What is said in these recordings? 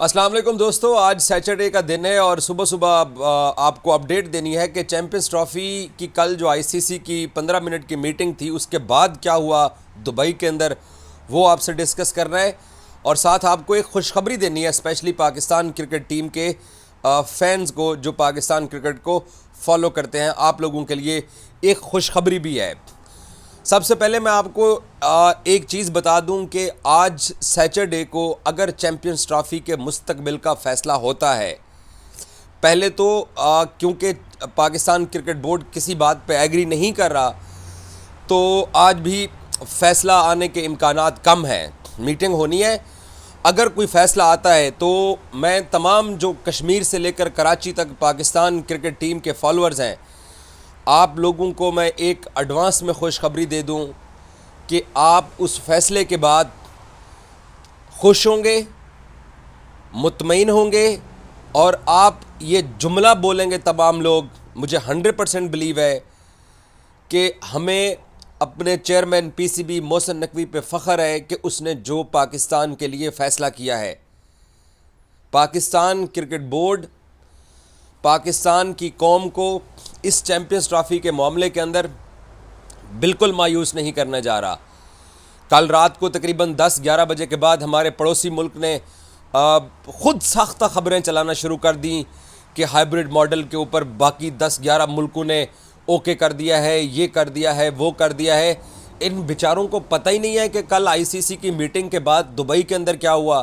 अस्सलाम वालेकुम दोस्तों, आज सैटरडे का दिन है और सुबह सुबह आपको अपडेट देनी है कि चैंपियंस ट्रॉफ़ी की कल जो आईसीसी की 15 मिनट की मीटिंग थी उसके बाद क्या हुआ दुबई के अंदर, वो आपसे डिस्कस करना है। और साथ आपको एक खुशखबरी देनी है स्पेशली पाकिस्तान क्रिकेट टीम के फैंस को जो पाकिस्तान क्रिकेट को फॉलो करते हैं। आप लोगों के लिए एक खुशखबरी भी है। सबसे पहले मैं आपको एक चीज़ बता दूं कि आज सैटरडे को अगर चैंपियंस ट्रॉफ़ी के मुस्तकबिल का फ़ैसला होता है, पहले तो क्योंकि पाकिस्तान क्रिकेट बोर्ड किसी बात पे एग्री नहीं कर रहा, तो आज भी फ़ैसला आने के इम्कानात कम हैं। मीटिंग होनी है, अगर कोई फ़ैसला आता है तो मैं तमाम जो कश्मीर से लेकर कराची तक पाकिस्तान क्रिकेट टीम के फॉलोअर्स हैं, आप लोगों को मैं एक एडवांस में खुशखबरी दे दूं कि आप उस फ़ैसले के बाद खुश होंगे, मुतमईन होंगे और आप ये जुमला बोलेंगे तमाम लोग। मुझे 100% बिलीव है कि हमें अपने चेयरमैन पीसीबी मोहसिन नकवी पे फ़ख्र है कि उसने जो पाकिस्तान के लिए फ़ैसला किया है। पाकिस्तान क्रिकेट बोर्ड पाकिस्तान की कौम को इस चैंपियंस ट्रॉफ़ी के मामले के अंदर बिल्कुल मायूस नहीं करने जा रहा। कल रात को तकरीबन 10-11 बजे के बाद हमारे पड़ोसी मुल्क ने ख़ुद साख्ता ख़बरें चलाना शुरू कर दी कि हाइब्रिड मॉडल के ऊपर बाकी 10-11 मुल्कों ने ओके कर दिया है, ये कर दिया है, वो कर दिया है। इन बेचारों को पता ही नहीं है कि कल आईसीसी की मीटिंग के बाद दुबई के अंदर क्या हुआ।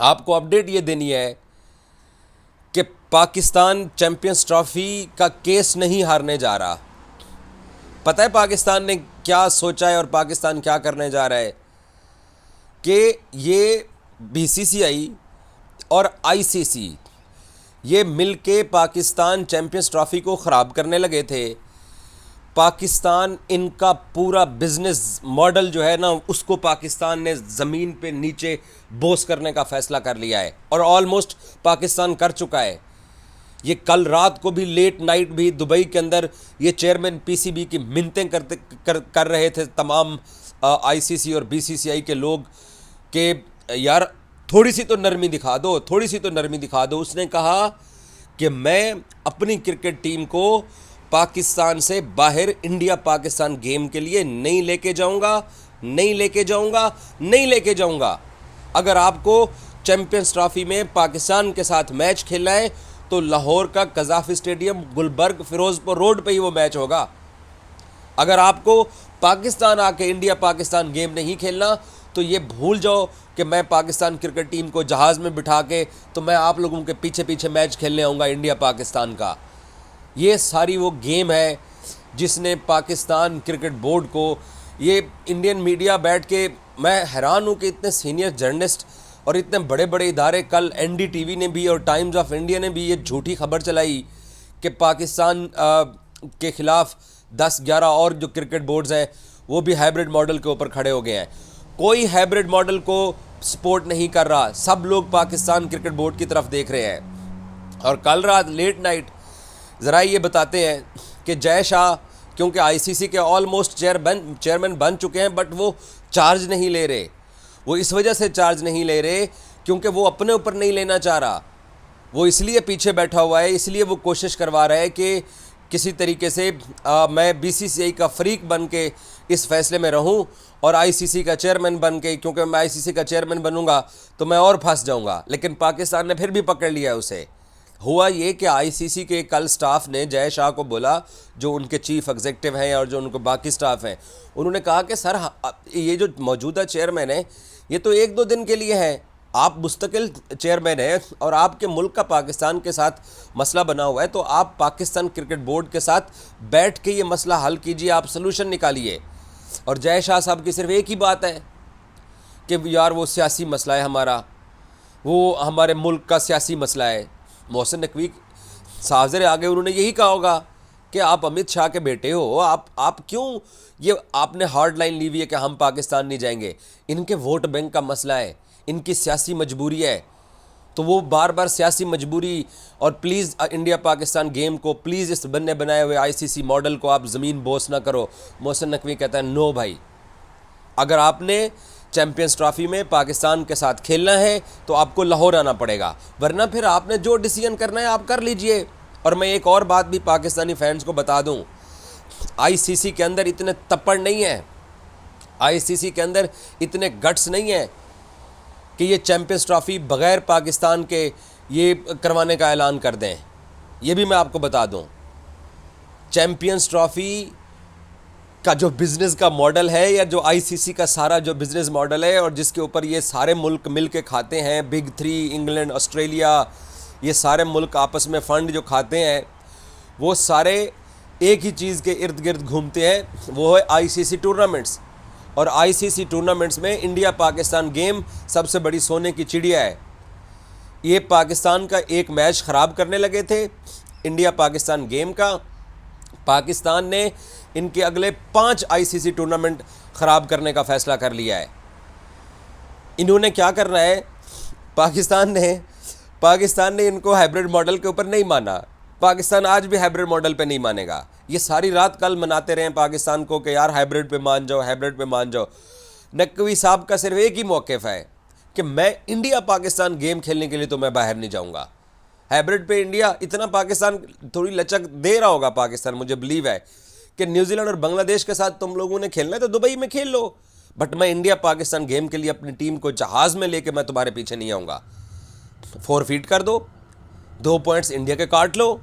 आपको अपडेट ये देनी है कि पाकिस्तान चैंपियंस ट्रॉफ़ी का केस नहीं हारने जा रहा। पता है पाकिस्तान ने क्या सोचा है और पाकिस्तान क्या करने जा रहा है कि ये बीसीसीआई और आईसीसी ये मिलके पाकिस्तान चैंपियंस ट्रॉफ़ी को ख़राब करने लगे थे। पाकिस्तान इनका पूरा बिज़नेस मॉडल जो है ना, उसको पाकिस्तान ने ज़मीन पे नीचे बोस करने का फ़ैसला कर लिया है और ऑलमोस्ट पाकिस्तान कर चुका है। ये कल रात को भी लेट नाइट भी दुबई के अंदर ये चेयरमैन पीसीबी की मिन्नतें कर रहे थे तमाम आईसीसी और बीसीसीआई के लोग कि यार थोड़ी सी तो नरमी दिखा दो, थोड़ी सी तो नरमी दिखा दो। उसने कहा कि मैं अपनी क्रिकेट टीम को पाकिस्तान से बाहर इंडिया पाकिस्तान गेम के लिए नहीं लेके जाऊंगा, नहीं लेके जाऊंगा, नहीं लेके जाऊंगा। अगर आपको चैंपियंस ट्रॉफ़ी में पाकिस्तान के साथ मैच खेलना है तो लाहौर का कज़ाफ़ी स्टेडियम गुलबर्ग फिरोज़पुर रोड पे ही वो मैच होगा। अगर आपको पाकिस्तान आके इंडिया पाकिस्तान गेम नहीं खेलना तो ये भूल जाओ कि मैं पाकिस्तान क्रिकेट टीम को जहाज़ में बिठा के तो मैं आप लोगों के पीछे पीछे मैच खेलने आऊँगा इंडिया पाकिस्तान का। ये सारी वो गेम है जिसने पाकिस्तान क्रिकेट बोर्ड को, ये इंडियन मीडिया बैठ के, मैं हैरान हूँ कि इतने सीनियर जर्नलिस्ट और इतने बड़े बड़े इदारे, कल एनडीटीवी ने भी और टाइम्स ऑफ इंडिया ने भी ये झूठी खबर चलाई कि पाकिस्तान के ख़िलाफ़ 10-11 और जो क्रिकेट बोर्ड्स हैं वो भी हाइब्रिड मॉडल के ऊपर खड़े हो गए हैं। कोई हाइब्रिड मॉडल को सपोर्ट नहीं कर रहा, सब लोग पाकिस्तान क्रिकेट बोर्ड की तरफ देख रहे हैं। और कल रात लेट नाइट ज़रा ये बताते हैं कि जय शाह, क्योंकि आईसीसी के ऑलमोस्ट चेयरमैन बन चुके हैं, बट वो चार्ज नहीं ले रहे। वो इस वजह से चार्ज नहीं ले रहे क्योंकि वो अपने ऊपर नहीं लेना चाह रहा। वो इसलिए पीछे बैठा हुआ है, इसलिए वो कोशिश करवा रहा है कि किसी तरीके से मैं बीसीसीआई का फ़रीक बन के इस फ़ैसले में रहूं और आईसीसी का चेयरमैन बन के, क्योंकि मैं आईसीसी का चेयरमैन बनूंगा तो मैं और फंस जाऊंगा। लेकिन पाकिस्तान ने फिर भी पकड़ लिया उसे। हुआ ये कि आईसीसी के कल स्टाफ ने जय शाह को बोला, जो उनके चीफ एग्जीक्यूटिव हैं और जो उनको बाकी स्टाफ हैं, उन्होंने कहा कि सर ये जो मौजूदा चेयरमैन है ये तो 1-2 दिन के लिए है, आप मुस्तकिल चेयरमैन हैं और आपके मुल्क का पाकिस्तान के साथ मसला बना हुआ है, तो आप पाकिस्तान क्रिकेट बोर्ड के साथ बैठ के ये मसला हल कीजिए, आप सलूशन निकालिए। और जय शाह साहब की सिर्फ एक ही बात है कि यार वो सियासी मसला है हमारा, वो हमारे मुल्क का सियासी मसला है। मोहसिन नकवी साहब आगे उन्होंने यही कहा होगा कि आप अमित शाह के बेटे हो, आप क्यों ये आपने हार्ड लाइन ली हुई है कि हम पाकिस्तान नहीं जाएंगे। इनके वोट बैंक का मसला है, इनकी सियासी मजबूरी है, तो वो बार बार सियासी मजबूरी और प्लीज़ इंडिया पाकिस्तान गेम को प्लीज़ इस बनने बनाए हुए आईसीसी मॉडल को आप ज़मीन बोस ना करो। मोहसिन नकवी कहता है नो भाई, अगर आपने चैम्पियंस ट्रॉफी में पाकिस्तान के साथ खेलना है तो आपको लाहौर आना पड़ेगा, वरना फिर आपने जो डिसीजन करना है आप कर लीजिए। और मैं एक और बात भी पाकिस्तानी फैंस को बता दूं, आईसीसी के अंदर इतने तप्पड़ नहीं है, आईसीसी के अंदर इतने गट्स नहीं है कि ये चैम्पियंस ट्रॉफी बग़ैर पाकिस्तान के ये करवाने का ऐलान कर दें। ये भी मैं आपको बता दूं, चैम्पियंस ट्रॉफी का जो बिज़नेस का मॉडल है, या जो आईसीसी का सारा जो बिज़नेस मॉडल है और जिसके ऊपर ये सारे मुल्क मिल के खाते हैं, बिग थ्री, इंग्लैंड, ऑस्ट्रेलिया, ये सारे मुल्क आपस में फ़ंड जो खाते हैं, वो सारे एक ही चीज़ के इर्द गिर्द घूमते हैं, वो है आईसीसी टूर्नामेंट्स। और आईसीसी टूर्नामेंट्स में इंडिया पाकिस्तान गेम सबसे बड़ी सोने की चिड़िया है। ये पाकिस्तान का एक मैच ख़राब करने लगे थे, इंडिया पाकिस्तान गेम का। पाकिस्तान ने इनके अगले 5 आईसीसी टूर्नामेंट ख़राब करने का फ़ैसला कर लिया है। इन्होंने क्या करना है, पाकिस्तान ने इनको हाइब्रिड मॉडल के ऊपर नहीं माना। पाकिस्तान आज भी हाइब्रिड मॉडल पे नहीं मानेगा। ये सारी रात कल मनाते रहे पाकिस्तान को कि यार हाइब्रिड पे मान जाओ, हाइब्रिड पे मान जाओ। नकवी साहब का सिर्फ एक ही मौक़िफ़ है कि मैं इंडिया पाकिस्तान गेम खेलने के लिए तो मैं बाहर नहीं जाऊँगा। हाइब्रिड पे इंडिया इतना, पाकिस्तान थोड़ी लचक दे रहा होगा पाकिस्तान, मुझे बिलीव है कि न्यूजीलैंड और बांग्लादेश के साथ तुम लोगों ने खेलना है तो दुबई में खेल लो, बट मैं इंडिया पाकिस्तान गेम के लिए अपनी टीम को जहाज़ में लेके मैं तुम्हारे पीछे नहीं आऊँगा। फॉरफीट कर दो, 2 पॉइंट्स इंडिया के काट लो।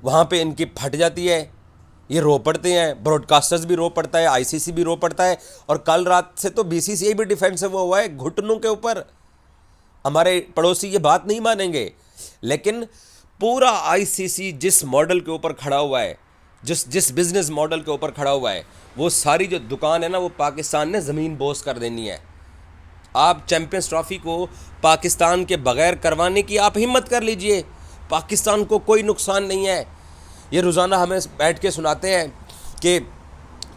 वहाँ पे इनकी फट जाती है, ये रो पड़ते हैं, ब्रॉडकास्टर्स भी रो पड़ता है, आईसीसी भी रो पड़ता है। और कल रात से तो बीसीसीआई भी डिफेंसिव हुआ है घुटनों के ऊपर। हमारे पड़ोसी ये बात नहीं मानेंगे, लेकिन पूरा आईसीसी जिस मॉडल के ऊपर खड़ा हुआ है, जिस बिज़नेस मॉडल के ऊपर खड़ा हुआ है, वो सारी जो दुकान है ना, वो पाकिस्तान ने ज़मीन बोस कर देनी है। आप चैम्पियंस ट्रॉफी को पाकिस्तान के बग़ैर करवाने की आप हिम्मत कर लीजिए, पाकिस्तान को कोई नुकसान नहीं है। ये रोज़ाना हमें बैठ के सुनाते हैं कि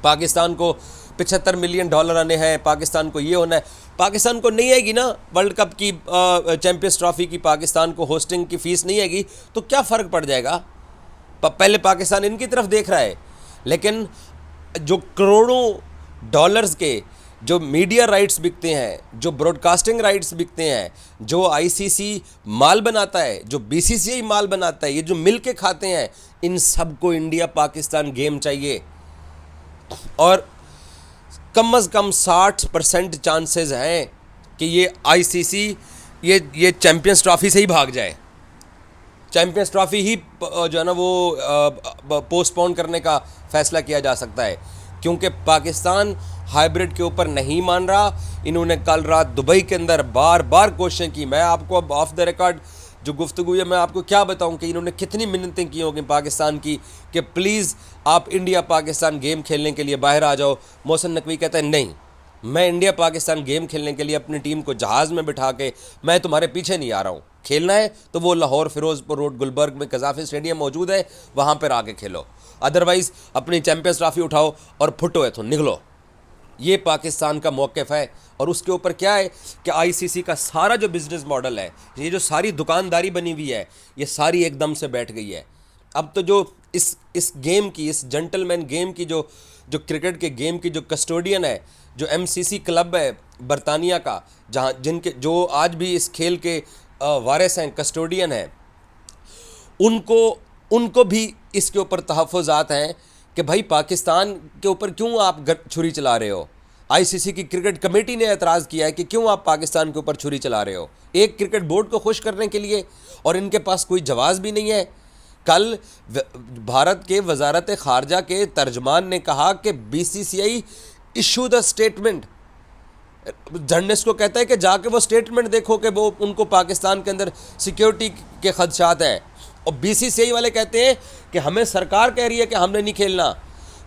पाकिस्तान को $75 मिलियन आने हैं, पाकिस्तान को ये होना है। पाकिस्तान को नहीं आएगी ना वर्ल्ड कप की, चैम्पियंस ट्रॉफी की पाकिस्तान को होस्टिंग की फ़ीस नहीं आएगी तो क्या फ़र्क पड़ जाएगा। पहले पाकिस्तान इनकी तरफ देख रहा है, लेकिन जो करोड़ों डॉलर्स के जो मीडिया राइट्स बिकते हैं, जो ब्रॉडकास्टिंग राइट्स बिकते हैं, जो आईसीसी माल बनाता है, जो बीसीसीआई माल बनाता है, ये जो मिल के खाते हैं, इन सबको इंडिया पाकिस्तान गेम चाहिए। और कम से कम 60% चांसेस हैं कि ये आईसीसी ये चैम्पियंस ट्रॉफी से ही भाग जाए, चैम्पियंस ट्रॉफी ही जो है ना वो पोस्टपोन करने का फ़ैसला किया जा सकता है, क्योंकि पाकिस्तान हाइब्रिड के ऊपर नहीं मान रहा। इन्होंने कल रात दुबई के अंदर बार बार कोशिशें की। मैं आपको अब ऑफ द रिकॉर्ड जो गुफ्तगू है, मैं आपको क्या बताऊं कि इन्होंने कितनी मिन्नतें की होंगी पाकिस्तान की कि प्लीज़ आप इंडिया पाकिस्तान गेम खेलने के लिए बाहर आ जाओ। मोहसिन नकवी कहता है नहीं, मैं इंडिया पाकिस्तान गेम खेलने के लिए अपनी टीम को जहाज़ में बिठा के मैं तुम्हारे पीछे नहीं आ रहा हूँ। खेलना है तो वो लाहौर, फिरोजपुर रोड, गुलबर्ग में कज़ाफ़ी स्टेडियम मौजूद है, वहाँ पर आके खेलो। अदरवाइज़ अपनी चैम्पियंस ट्रॉफी उठाओ और फुटो है तो निकलो। ये पाकिस्तान का मौक़िफ़ है। और उसके ऊपर क्या है कि आईसीसी का सारा जो बिज़नेस मॉडल है, ये जो सारी दुकानदारी बनी हुई है, ये सारी एकदम से बैठ गई है। अब तो जो इस गेम की, इस जेंटलमैन गेम की, जो क्रिकेट के गेम की जो कस्टोडियन है, जो एमसीसी क्लब है बरतानिया का, जहाँ जो आज भी इस खेल के वारिस हैं, कस्टोडियन हैं, उनको भी इसके ऊपर तहफ़्फ़ुज़ात हैं कि भाई पाकिस्तान के ऊपर क्यों आप छुरी चला रहे हो। आईसीसी की क्रिकेट कमेटी ने एतराज़ किया है कि क्यों आप पाकिस्तान के ऊपर छुरी चला रहे हो, एक क्रिकेट बोर्ड को खुश करने के लिए, और इनके पास कोई जवाब भी नहीं है। कल भारत के वजारत ख़ारजा के तर्जमान ने कहा कि BCCI issue the statement. Journalist को कहता है कि जाके वो स्टेटमेंट देखो कि वो उनको पाकिस्तान के अंदर सिक्योरिटी के खदशात हैं। और बीसीसीआई वाले कहते हैं कि हमें सरकार कह रही है कि हमने नहीं खेलना।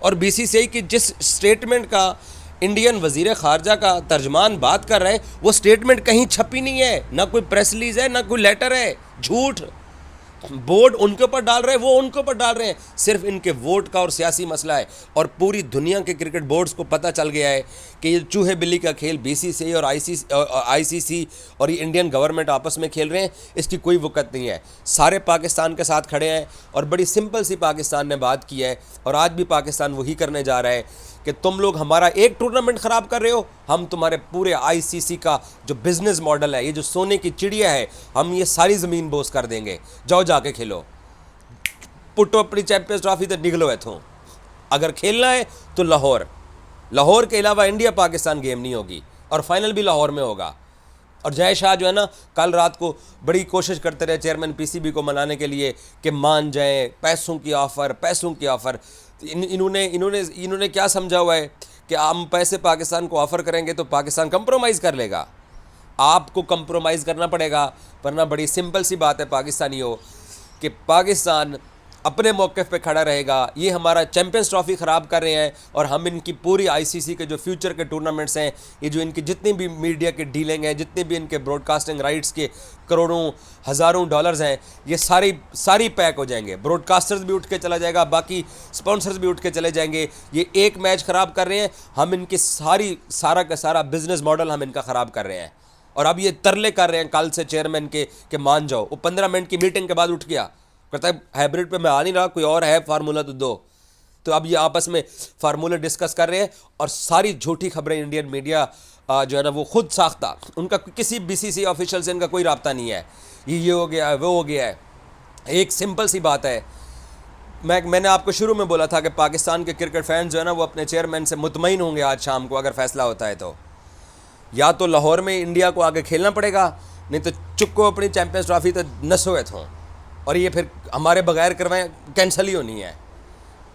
और बीसीसीआई की जिस स्टेटमेंट का इंडियन वज़ीर ख़ारजा का तर्जमान बात कर रहे हैं, वो स्टेटमेंट कहीं छपी नहीं है, ना कोई प्रेस रिलीज़ है, ना कोई लेटर है। झूठ बोर्ड उनके ऊपर डाल रहे हैं, वो उनके ऊपर डाल रहे हैं। सिर्फ इनके वोट का और सियासी मसला है। और पूरी दुनिया के क्रिकेट बोर्ड्स को पता चल गया है कि ये चूहे बिल्ली का खेल बीसीसीआई और आईसीसी और ये इंडियन गवर्नमेंट आपस में खेल रहे हैं, इसकी कोई वक़्त नहीं है। सारे पाकिस्तान के साथ खड़े हैं और बड़ी सिंपल सी पाकिस्तान ने बात की है, और आज भी पाकिस्तान वही करने जा रहा है कि तुम लोग हमारा एक टूर्नामेंट ख़राब कर रहे हो, हम तुम्हारे पूरे आईसीसी का जो बिजनेस मॉडल है, ये जो सोने की चिड़िया है, हम ये सारी ज़मीन बोस कर देंगे, जाओ जाके खेलो, पुटो अपनी चैंपियंस ट्रॉफी तो निकलो इथों। अगर खेलना है तो लाहौर, लाहौर के अलावा इंडिया पाकिस्तान गेम नहीं होगी, और फाइनल भी लाहौर में होगा। और जय शाह जो है ना, कल रात को बड़ी कोशिश करते रहे चेयरमैन पीसीबी को मनाने के लिए कि मान जाएं, पैसों की ऑफ़र, पैसों की ऑफ़र। इन्होंने क्या समझा हुआ है कि हम पैसे पाकिस्तान को ऑफ़र करेंगे तो पाकिस्तान कंप्रोमाइज़ कर लेगा। आपको कंप्रोमाइज़ करना पड़ेगा, वरना बड़ी सिंपल सी बात है पाकिस्तानियों, कि पाकिस्तान अपने मौक़िफ़ पे खड़ा रहेगा। ये हमारा चैंपियंस ट्रॉफ़ी ख़राब कर रहे हैं, और हम इनकी पूरी आईसीसी के जो फ्यूचर के टूर्नामेंट्स हैं, ये जो इनकी जितनी भी मीडिया की डीलिंग है, जितने भी इनके ब्रॉडकास्टिंग राइट्स के करोड़ों हज़ारों डॉलर्स हैं, ये सारी पैक हो जाएंगे। ब्रॉडकास्टर्स भी उठ के चला जाएगा, बाकी स्पॉन्सर्स भी उठ के चले जाएंगे। ये एक मैच ख़राब कर रहे हैं, हम इनकी सारा का सारा बिजनेस मॉडल हम इनका ख़राब कर रहे हैं। और अब ये तरले कर रहे हैं कल से चेयरमैन के कि मान जाओ। वो 15 मिनट की मीटिंग के बाद उठ गया, कहता है हाइब्रिड पे मैं आ नहीं रहा, कोई और है फार्मूला तो दो। तो अब ये आपस में फार्मूले डिस्कस कर रहे हैं, और सारी झूठी खबरें इंडियन मीडिया जो है ना वो खुद साख्ता, उनका किसी बीसीसी ऑफिशियल से इनका कोई राब्ता नहीं है। ये हो गया है, वो हो गया है। एक सिंपल सी बात है, मैंने आपको शुरू में बोला था कि पाकिस्तान के क्रिकेट फैंस जो है ना वो अपने चेयरमैन से मुतमईन होंगे आज शाम को, अगर फैसला होता है तो। या तो लाहौर में इंडिया को आगे खेलना पड़ेगा, नहीं तो चुपको अपनी चैंपियंस ट्रॉफी तो नसो है थों, और ये फिर हमारे बगैर करवाएं कैंसिल ही होनी है।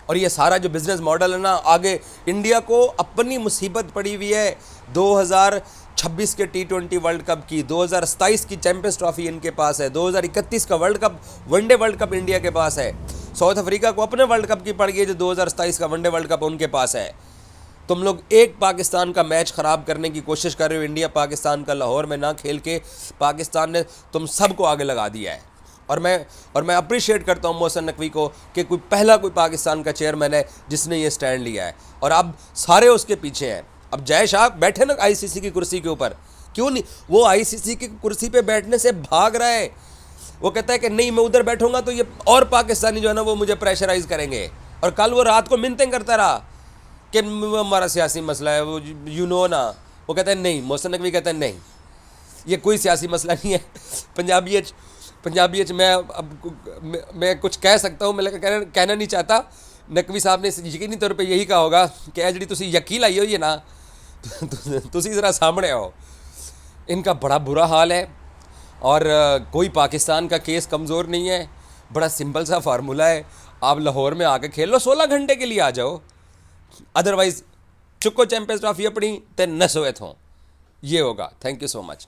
और ये सारा जो बिज़नेस मॉडल है ना, आगे इंडिया को अपनी मुसीबत पड़ी हुई है। 2026 के T20 वर्ल्ड कप की, 2027 की चैंपियंस ट्रॉफी इनके पास है, 2031 का world cup, one day world cup India के पास है। साउथ अफ्रीका को अपने वर्ल्ड कप की पड़ गई, जो 2027 का वनडे वर्ल्ड कप उनके पास है। तुम लोग एक पाकिस्तान का मैच ख़राब करने की कोशिश कर रहे हो, इंडिया पाकिस्तान का लाहौर में ना खेल के। पाकिस्तान ने तुम सबको आगे लगा दिया है। और मैं अप्रिशिएट करता हूँ मोहसिन नकवी को कि कोई पाकिस्तान का चेयरमैन है जिसने ये स्टैंड लिया है, और अब सारे उसके पीछे हैं। अब जय शाह बैठे ना आईसीसी की कुर्सी के ऊपर, क्यों नहीं? वो आईसीसी की कुर्सी पे बैठने से भाग रहा है। वो कहता है कि नहीं, मैं उधर बैठूंगा तो ये और पाकिस्तानी जो है ना वो मुझे प्रेशराइज करेंगे। और कल वो रात को मिन्नतें करता रहा कि हमारा सियासी मसला है, वो ना। वो कहता है नहीं, मोहसिन नकवी कहता है नहीं, ये कोई सियासी मसला नहीं है। पंजाबी मैं कुछ कह सकता हूँ, मैं कहना नहीं चाहता। नकवी साहब ने यकीनी तौर पे यही कहा होगा कि ए जी तुसी यकीन आई हो ये ना, तुसी ज़रा सामने आओ। इनका बड़ा बुरा हाल है, और कोई पाकिस्तान का केस कमज़ोर नहीं है। बड़ा सिंपल सा फार्मूला है, आप लाहौर में आके खेल लो, 16 घंटे के लिए आ जाओ, अदरवाइज़ चुको चैंपियंस ट्रॉफी अपनी ते नसो थों। ये होगा। Thank you so much.